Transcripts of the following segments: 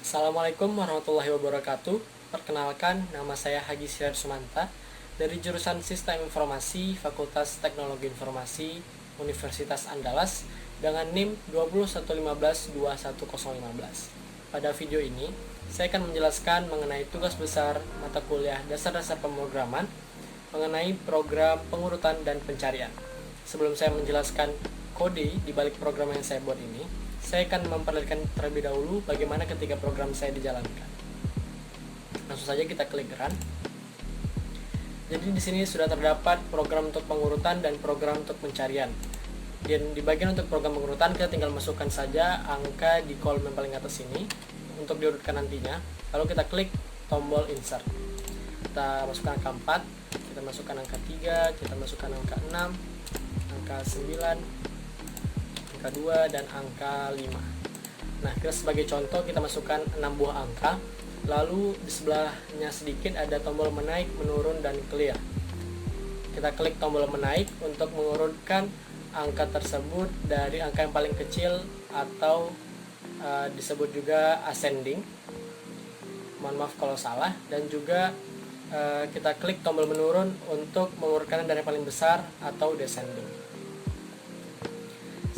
Assalamualaikum warahmatullahi wabarakatuh. Perkenalkan, nama saya Haji Sirar Sumanta dari jurusan Sistem Informasi Fakultas Teknologi Informasi Universitas Andalas dengan NIM 20115-21015. Pada video ini, saya akan menjelaskan mengenai tugas besar mata kuliah dasar-dasar pemrograman mengenai program pengurutan dan pencarian. Sebelum saya menjelaskan kode di balik program yang saya buat ini, saya akan memperlihatkan terlebih dahulu bagaimana ketika program saya dijalankan. Langsung saja kita klik run. Jadi di sini sudah terdapat program untuk pengurutan dan program untuk pencarian. Dan di bagian untuk program pengurutan kita tinggal masukkan saja angka di kolom yang paling atas ini untuk diurutkan nantinya. Lalu kita klik tombol insert. Kita masukkan angka 4, kita masukkan angka 3, kita masukkan angka 6, angka 9, angka 2, dan angka 5. Nah, kita sebagai contoh kita masukkan 6 buah angka. Lalu di sebelahnya sedikit ada tombol menaik, menurun, dan clear. Kita klik tombol menaik untuk mengurutkan angka tersebut dari angka yang paling kecil atau disebut juga ascending. Mohon maaf kalau salah. Dan juga kita klik tombol menurun untuk mengurutkan dari yang paling besar atau descending.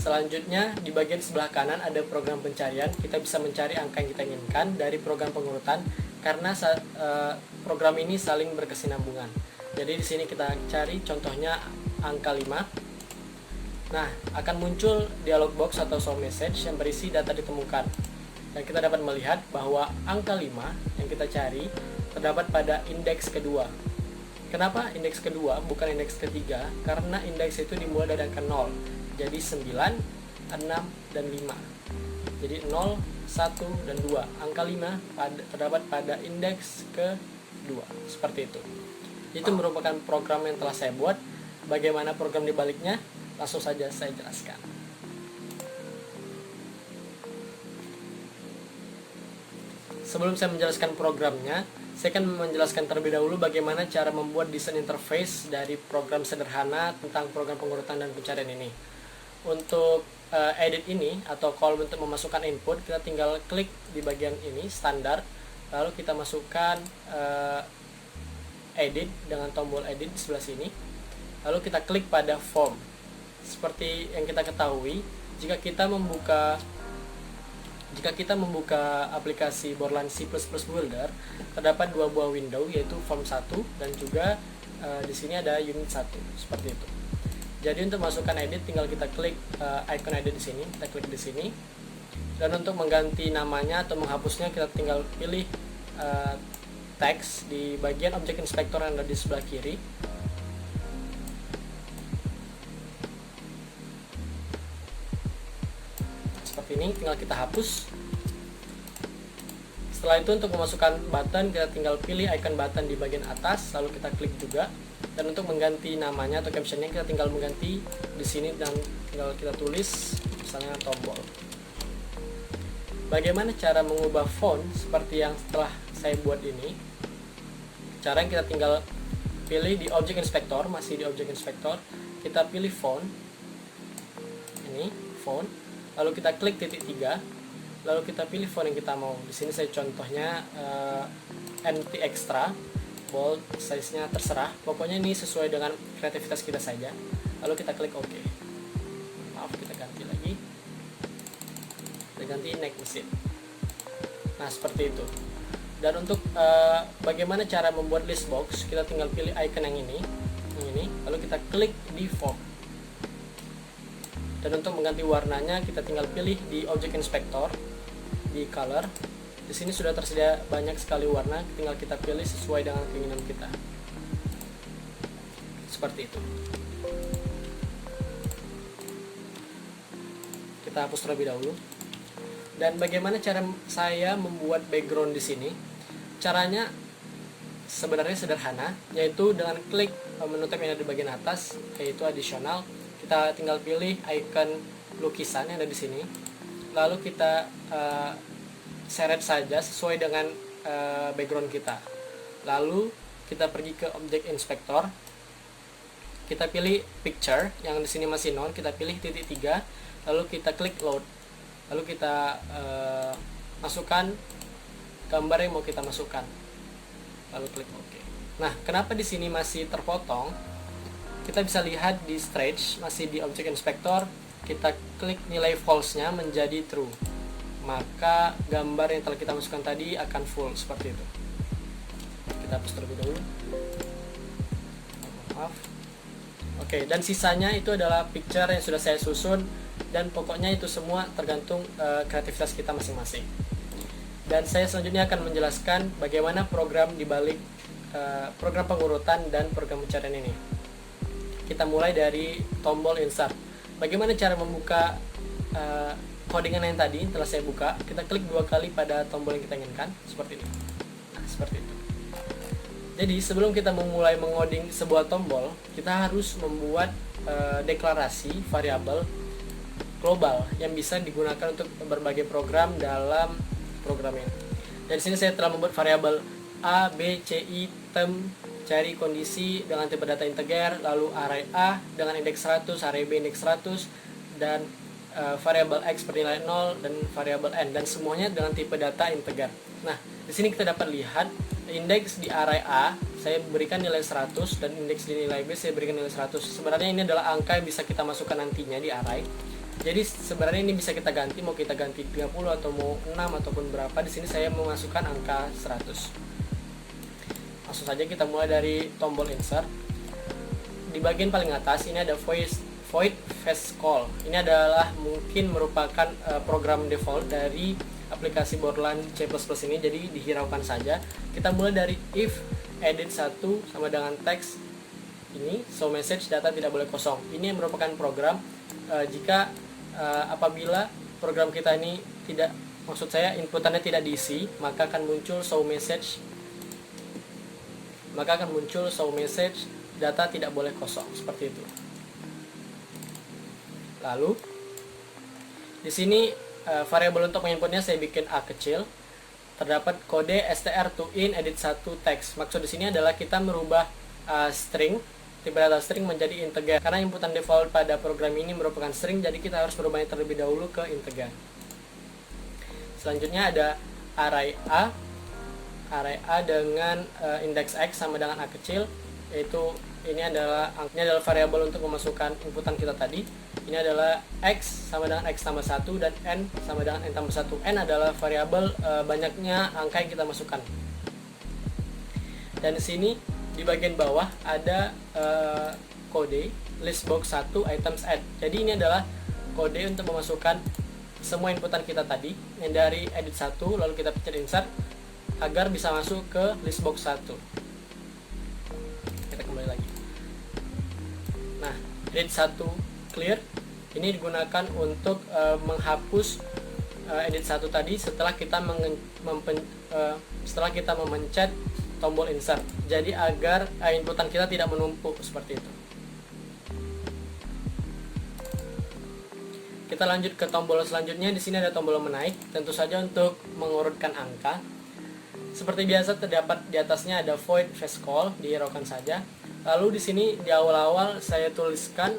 Selanjutnya di bagian sebelah kanan ada program pencarian. Kita bisa mencari angka yang kita inginkan dari program pengurutan karena program ini saling berkesinambungan. Jadi di sini kita cari contohnya angka 5. Nah, akan muncul dialog box atau show message yang berisi data ditemukan. Dan kita dapat melihat bahwa angka 5 yang kita cari terdapat pada indeks kedua. Kenapa indeks kedua bukan indeks ketiga? Karena indeks itu dimulai dari angka 0. Jadi 9, 6, dan 5. Jadi 0, 1, dan 2. Angka 5 terdapat pada indeks kedua. Seperti itu. Itu merupakan program yang telah saya buat. Bagaimana program dibaliknya? Langsung saja saya jelaskan. Sebelum saya menjelaskan programnya, saya akan menjelaskan terlebih dahulu bagaimana cara membuat desain interface dari program sederhana tentang program pengurutan dan pencarian ini. Untuk edit ini atau kolom untuk memasukkan input, kita tinggal klik di bagian ini standar, lalu kita masukkan edit dengan tombol edit di sebelah sini, lalu kita klik pada form. Seperti yang kita ketahui, jika kita membuka aplikasi Borland C++ Builder, terdapat dua buah window, yaitu form 1 dan juga di sini ada unit 1, seperti itu. Jadi untuk masukkan edit tinggal kita klik icon edit di sini, kita klik di sini. Dan untuk mengganti namanya atau menghapusnya kita tinggal pilih teks di bagian object inspector yang ada di sebelah kiri. Seperti ini, tinggal kita hapus. Setelah itu untuk memasukkan button kita tinggal pilih icon button di bagian atas, lalu kita klik juga. Dan untuk mengganti namanya atau captionnya kita tinggal mengganti di sini dan tinggal kita tulis misalnya tombol. Bagaimana cara mengubah font seperti yang setelah saya buat ini? Cara yang kita tinggal pilih di object inspector, masih di object inspector, kita pilih font. Ini font. Lalu kita klik titik 3. Lalu kita pilih font yang kita mau. Di sini saya contohnya NT Extra. Bold, size-nya terserah. Pokoknya ini sesuai dengan kreativitas kita saja. Lalu kita klik OK. Maaf, kita ganti lagi. Kita ganti next mesin. Nah, seperti itu. Dan untuk bagaimana cara membuat list box, kita tinggal pilih icon yang ini. Lalu kita klik di form. Dan untuk mengganti warnanya, kita tinggal pilih di object inspector, di color. Di sini sudah tersedia banyak sekali warna, tinggal kita pilih sesuai dengan keinginan kita. Seperti itu. Kita hapus terlebih dahulu. Dan bagaimana cara saya membuat background di sini? Caranya sebenarnya sederhana, yaitu dengan klik menu tab yang ada di bagian atas, yaitu additional. Kita tinggal pilih icon lukisan yang ada di sini. Lalu kita seret saja sesuai dengan background kita. Lalu kita pergi ke object inspector. Kita pilih picture yang di sini masih none, kita pilih titik 3, lalu kita klik load. Lalu kita masukkan gambar yang mau kita masukkan. Lalu klik OK. Nah, kenapa di sini masih terpotong? Kita bisa lihat di stretch, masih di object inspector, kita klik nilai false-nya menjadi true. Maka gambar yang telah kita masukkan tadi akan full seperti itu. Kita hapus terlebih dahulu. Maaf. Oke, dan sisanya itu adalah picture yang sudah saya susun, dan pokoknya itu semua tergantung kreativitas kita masing-masing. Dan saya selanjutnya akan menjelaskan bagaimana program dibalik program pengurutan dan program pencarian ini. Kita mulai dari tombol insert. Bagaimana cara membuka codingan yang tadi telah saya buka? Kita klik 2 kali pada tombol yang kita inginkan, seperti ini. Nah, seperti itu. Jadi sebelum kita memulai mengoding sebuah tombol, kita harus membuat deklarasi variabel global yang bisa digunakan untuk berbagai program dalam program ini. Dan di sini saya telah membuat variabel A, B, C, I, term, cari kondisi dengan tipe data integer, lalu array A dengan indeks 100, array B indeks 100, dan variabel X bernilai 0 dan variabel N, dan semuanya dengan tipe data integer. Nah, di sini kita dapat lihat indeks di array A saya berikan nilai 100 dan indeks di nilai B saya berikan nilai 100. Sebenarnya ini adalah angka yang bisa kita masukkan nantinya di array. Jadi sebenarnya ini bisa kita ganti, mau kita ganti 30 atau mau 6 ataupun berapa. Di sini saya memasukkan angka 100. Langsung saja kita mulai dari tombol insert. Di bagian paling atas ini ada void fast call. Ini adalah mungkin merupakan program default dari aplikasi Borderland C++ ini, jadi dihiraukan saja. Kita mulai dari if edit 1 sama dengan teks ini show message data tidak boleh kosong. Ini merupakan program jika apabila program kita ini tidak, maksud saya inputannya tidak diisi, maka akan muncul show message data tidak boleh kosong, seperti itu. Lalu di sini variabel untuk menginputnya saya bikin A kecil. Terdapat kode str to in edit 1 text. Maksud di sini adalah kita merubah string, tipe data string menjadi integer. Karena inputan default pada program ini merupakan string, jadi kita harus merubahnya terlebih dahulu ke integer. Selanjutnya ada array A dengan indeks X sama dengan A kecil, yaitu ini adalah variabel untuk memasukkan inputan kita tadi. Ini adalah X sama dengan X tambah 1 dan N sama dengan N tambah 1. N adalah variabel banyaknya angka yang kita masukkan. Dan di sini di bagian bawah ada kode listbox 1 items add. Jadi ini adalah kode untuk memasukkan semua inputan kita tadi yang dari edit 1 lalu kita pencet insert agar bisa masuk ke listbox 1. Kita kembali lagi. Nah, edit 1 clear ini digunakan untuk menghapus edit 1 tadi setelah kita memencet tombol insert. Jadi agar inputan kita tidak menumpuk seperti itu. Kita lanjut ke tombol selanjutnya. Di sini ada tombol menaik, tentu saja untuk mengurutkan angka. Seperti biasa terdapat di atasnya ada void fast call, dihiraukan saja. Lalu di sini di awal-awal saya tuliskan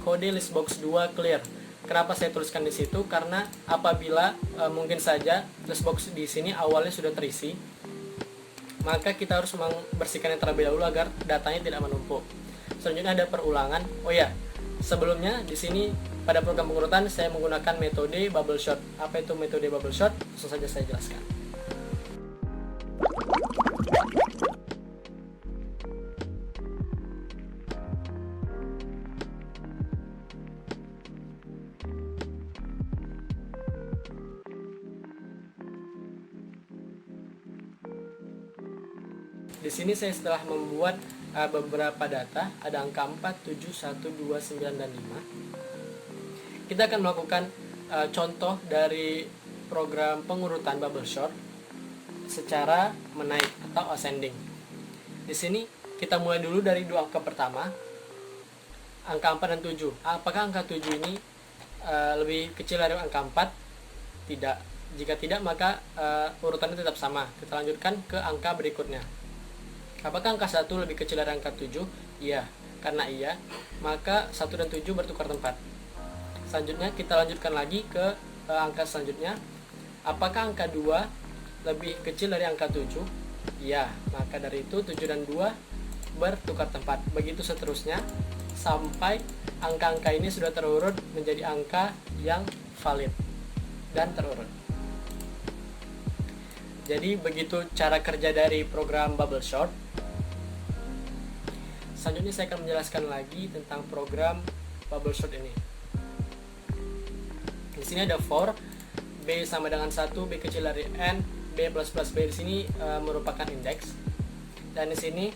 kode listbox 2 clear. Kenapa saya tuliskan di situ? Karena apabila mungkin saja listbox di sini awalnya sudah terisi, maka kita harus membersihkannya terlebih dahulu agar datanya tidak menumpuk. Selanjutnya ada perulangan. Oh ya, sebelumnya di sini pada program pengurutan saya menggunakan metode bubble sort. Apa itu metode bubble sort? Langsung saja saya jelaskan. Di sini saya setelah membuat beberapa data, ada angka 4, 7, 1, 2, 9, dan 5. Kita akan melakukan contoh dari program pengurutan bubble sort secara menaik atau ascending. Di sini kita mulai dulu dari dua angka pertama, angka 4 dan 7. Apakah angka 7 ini lebih kecil dari angka 4? Tidak. Jika tidak, maka urutannya tetap sama. Kita lanjutkan ke angka berikutnya. Apakah angka 1 lebih kecil dari angka 7? Iya. Karena iya, maka 1 dan 7 bertukar tempat. Selanjutnya kita lanjutkan lagi ke angka selanjutnya. Apakah angka 2 lebih kecil dari angka 7? Ya, maka dari itu 7 dan 2 bertukar tempat. Begitu seterusnya sampai angka-angka ini sudah terurut menjadi angka yang valid dan terurut. Jadi begitu cara kerja dari program bubble sort. Selanjutnya saya akan menjelaskan lagi tentang program bubble sort ini. Di sini ada for b sama dengan 1, b kecil dari n, b plus plus b di sini merupakan indeks. Dan di sini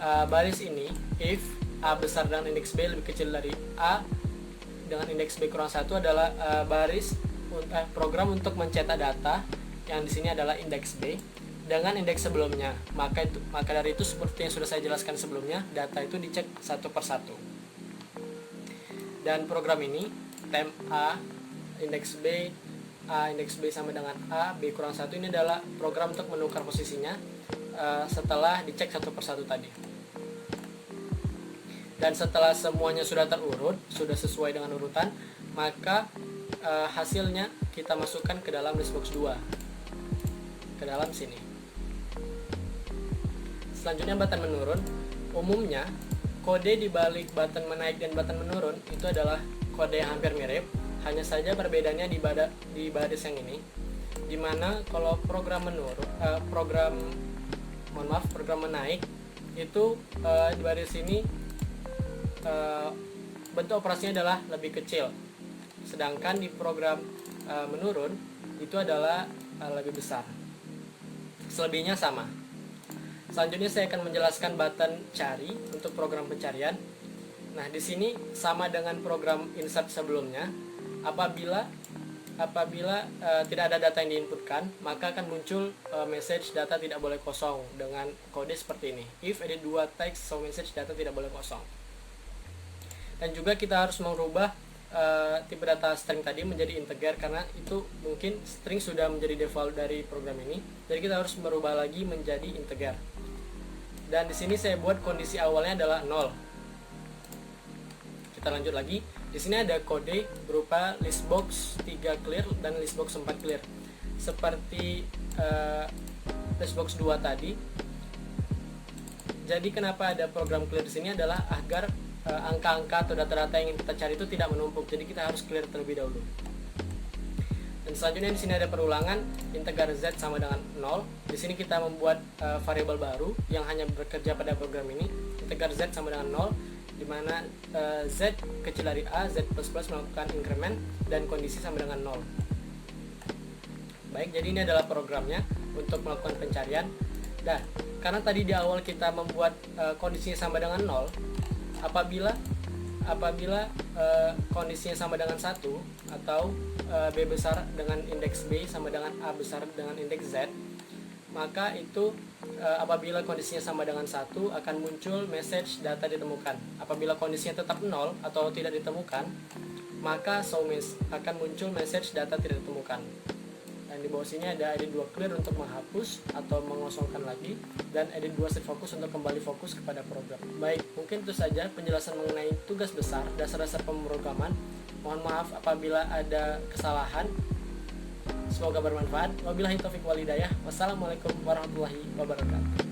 baris ini if a besar dengan indeks b lebih kecil dari a dengan indeks b kurang 1 adalah program untuk mencetak data yang di sini adalah indeks b dengan indeks sebelumnya. Maka dari itu seperti yang sudah saya jelaskan sebelumnya, data itu dicek satu persatu. Dan program ini temp a indeks b, a indeks b sama dengan a, b kurang 1 ini adalah program untuk menukar posisinya setelah dicek satu persatu tadi. Dan setelah semuanya sudah terurut, sudah sesuai dengan urutan, maka hasilnya kita masukkan ke dalam listbox 2, ke dalam sini. Selanjutnya button menurun. Umumnya kode di balik button menaik dan button menurun itu adalah kode yang hampir mirip, hanya saja perbedaannya di baris yang ini, dimana kalau program program menaik itu di baris ini bentuk operasinya adalah lebih kecil, sedangkan di program menurun itu adalah lebih besar. Selebihnya sama. Selanjutnya saya akan menjelaskan button cari untuk program pencarian. Nah, di sini sama dengan program insert sebelumnya. Apabila tidak ada data yang diinputkan, maka akan muncul message data tidak boleh kosong dengan kode seperti ini. If edit 2 text so message data tidak boleh kosong. Dan juga kita harus merubah tipe data string tadi menjadi integer, karena itu mungkin string sudah menjadi default dari program ini. Jadi kita harus merubah lagi menjadi integer. Dan di sini saya buat kondisi awalnya adalah 0. Kita lanjut lagi. Di sini ada kode berupa listbox 3 clear dan listbox 4 clear. Seperti listbox 2 tadi. Jadi kenapa ada program clear di sini adalah agar angka-angka atau data-data yang ingin kita cari itu tidak menumpuk. Jadi kita harus clear terlebih dahulu. Dan selanjutnya di sini ada perulangan integer z sama dengan 0. Di sini kita membuat variabel baru yang hanya bekerja pada program ini. Integer z sama dengan 0, di mana z kecil dari a, z plus plus melakukan increment dan kondisi sama dengan 0. Baik, jadi ini adalah programnya untuk melakukan pencarian. Dan karena tadi di awal kita membuat kondisinya sama dengan 0, apabila kondisinya sama dengan 1 atau b besar dengan indeks b sama dengan a besar dengan indeks z, maka itu apabila kondisinya sama dengan 1 akan muncul message data ditemukan. Apabila kondisinya tetap 0 atau tidak ditemukan, maka akan muncul message data tidak ditemukan. Dan di bawah sini ada edit 2 clear untuk menghapus atau mengosongkan lagi, dan edit 2 set fokus untuk kembali fokus kepada program. Baik, mungkin itu saja penjelasan mengenai tugas besar dasar-dasar pemrograman. Mohon maaf apabila ada kesalahan. Semoga bermanfaat. Wabillahi taufiq wal hidayah. Wassalamualaikum warahmatullahi wabarakatuh.